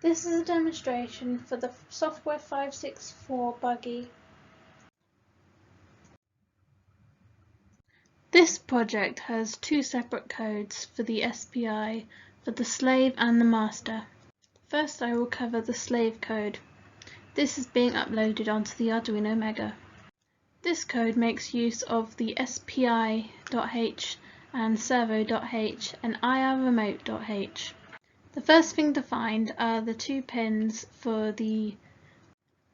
This is a demonstration for the SOFT564 buggy. This project has two separate codes for the SPI for the slave and the master. First I will cover the slave code. This is being uploaded onto the Arduino Mega. This code makes use of the SPI.h and servo.h and IRremote.h. The first thing to find are the two pins for the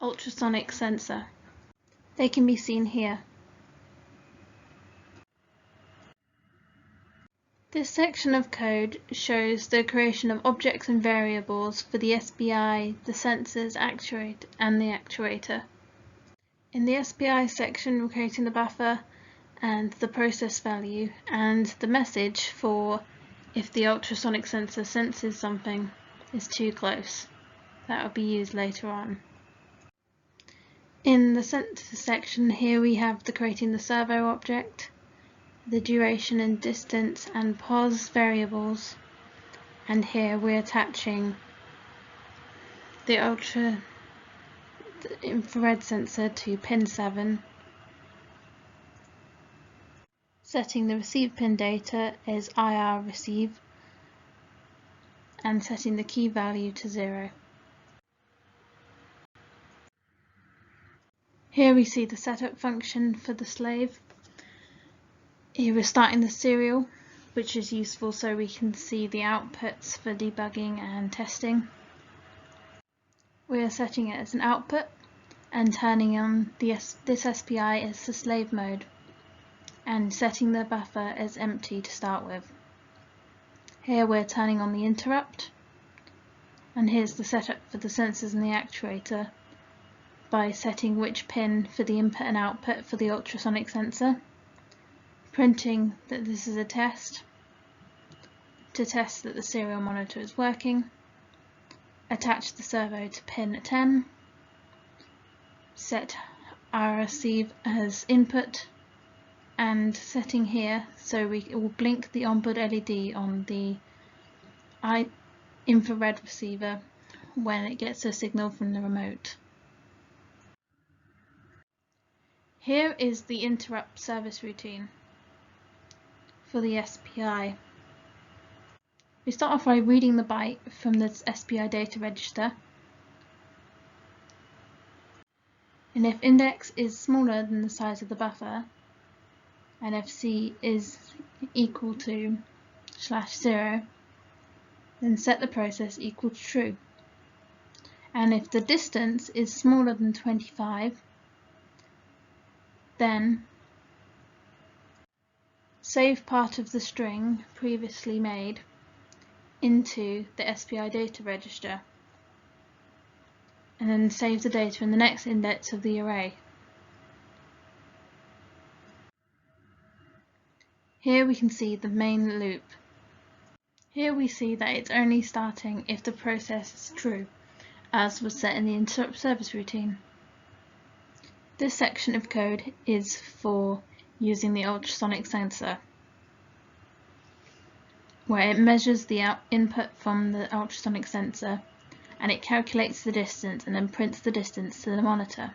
ultrasonic sensor. They can be seen here. This section of code shows the creation of objects and variables for the SPI, the sensors, and the actuator. In the SPI section, we're creating the buffer and the process value and the message for if the ultrasonic sensor senses something is too close. That will be used later on. In the sensor section here we have creating the servo object, the duration and distance and pos variables, and here we're attaching the infrared sensor to pin 7, setting the receive pin data as IR receive, and setting the key value to 0. Here we see the setup function for the slave. Here we're starting the serial, which is useful so we can see the outputs for debugging and testing. We are setting it as an output and turning on this SPI as the slave mode, and setting the buffer as empty to start with. Here we're turning on the interrupt, and here's the setup for the sensors and the actuator by setting which pin for the input and output for the ultrasonic sensor, printing that this is a test to test that the serial monitor is working, attach the servo to pin 10, set our receive as input, and setting here so it will blink the onboard LED on the infrared receiver when it gets a signal from the remote. Here is the interrupt service routine for the SPI. We start off by reading the byte from the SPI data register, and if index is smaller than the size of the buffer and if C is equal to /0, then set the process equal to true. And if the distance is smaller than 25, then save part of the string previously made into the SPI data register, and then save the data in the next index of the array. Here we can see the main loop. Here we see that it's only starting if the process is true, as was set in the interrupt service routine. This section of code is for using the ultrasonic sensor, where it measures the input from the ultrasonic sensor and it calculates the distance and then prints the distance to the monitor.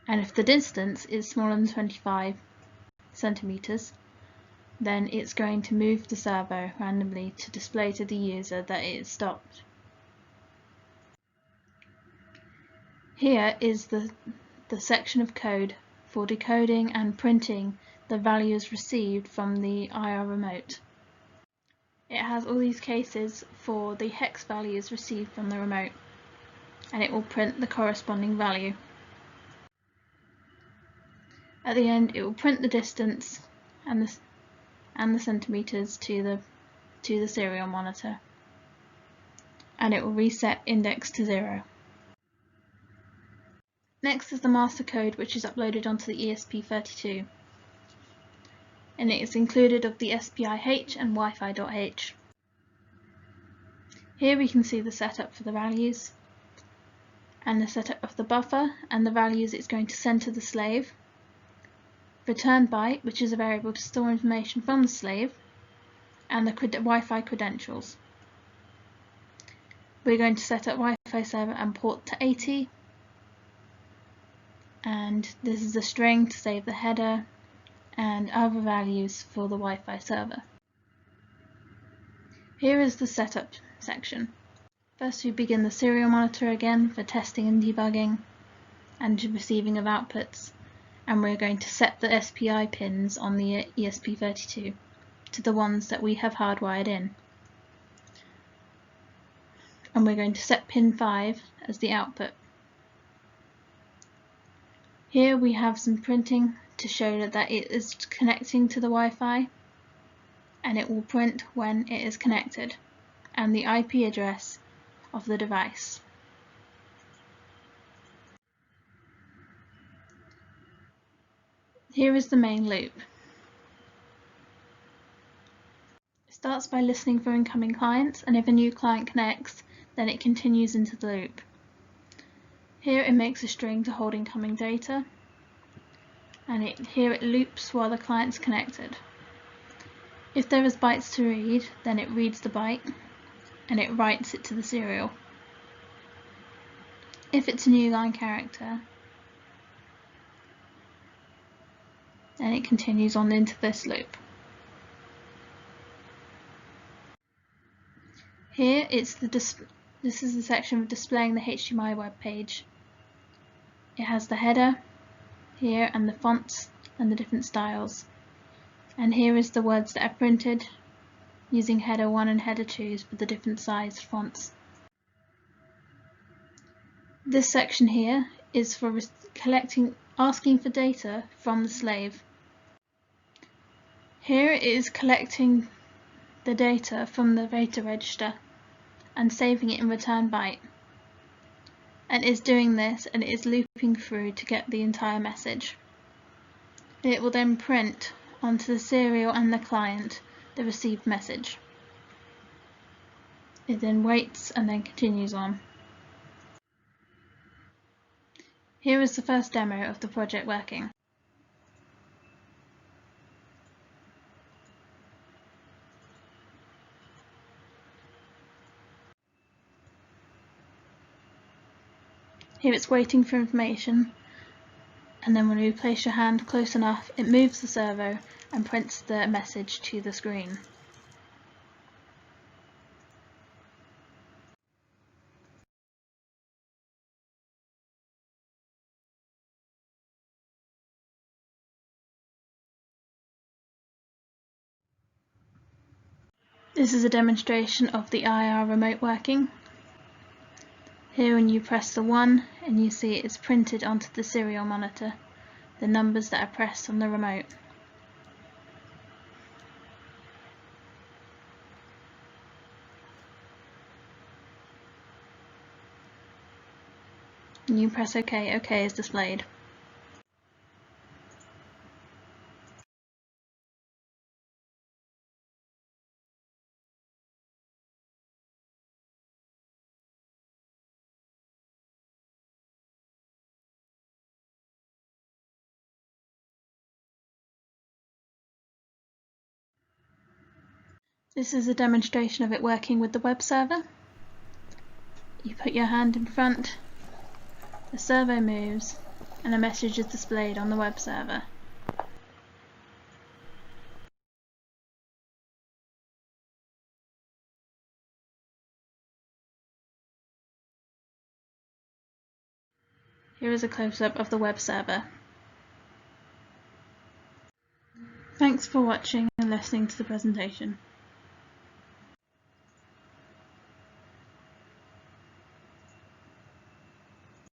And if the distance is smaller than 25 centimeters, then it's going to move the servo randomly to display to the user that it is stopped. Here is the section of code for decoding and printing the values received from the IR remote. It has all these cases for the hex values received from the remote, and it will print the corresponding value. At the end, it will print the distance and the centimeters to the serial monitor, and it will reset index to 0. Next is the master code, which is uploaded onto the ESP32, and it is included of the SPI-H and Wi-Fi.h. Here we can see the setup for the values and the setup of the buffer and the values it's going to send to the slave, return byte, which is a variable to store information from the slave, and the Wi-Fi credentials. We're going to set up Wi-Fi server and port to 80, and this is a string to save the header and other values for the Wi-Fi server. Here is the setup section. First, we begin the serial monitor again for testing and debugging and receiving of outputs, and we're going to set the SPI pins on the ESP32 to the ones that we have hardwired in. And we're going to set pin 5 as the output. Here we have some printing to show that it is connecting to the Wi-Fi, and it will print when it is connected, and the IP address of the device. Here is the main loop. It starts by listening for incoming clients, and if a new client connects, then it continues into the loop. Here it makes a string to hold incoming data, and here it loops while the client's connected. If there is bytes to read, then it reads the byte and it writes it to the serial. If it's a new line character, then it continues on into this loop. Here this is the section of displaying the HTML web page. It has the header here and the fonts and the different styles. And here is the words that are printed using header 1 and header 2 for the different size fonts. This section here is for asking for data from the slave. Here it is collecting the data from the data register and saving it in return byte. And is doing this, and it is looping through to get the entire message. It will then print onto the serial and the client the received message. It then waits and then continues on. Here is the first demo of the project working. Here it's waiting for information, and then when you place your hand close enough, it moves the servo and prints the message to the screen. This is a demonstration of the IR remote working. Here when you press the 1 and you see it's printed onto the serial monitor, the numbers that are pressed on the remote. And you press OK, OK is displayed. This is a demonstration of it working with the web server. You put your hand in front, the servo moves, and a message is displayed on the web server. Here is a close-up of the web server. Thanks for watching and listening to the presentation.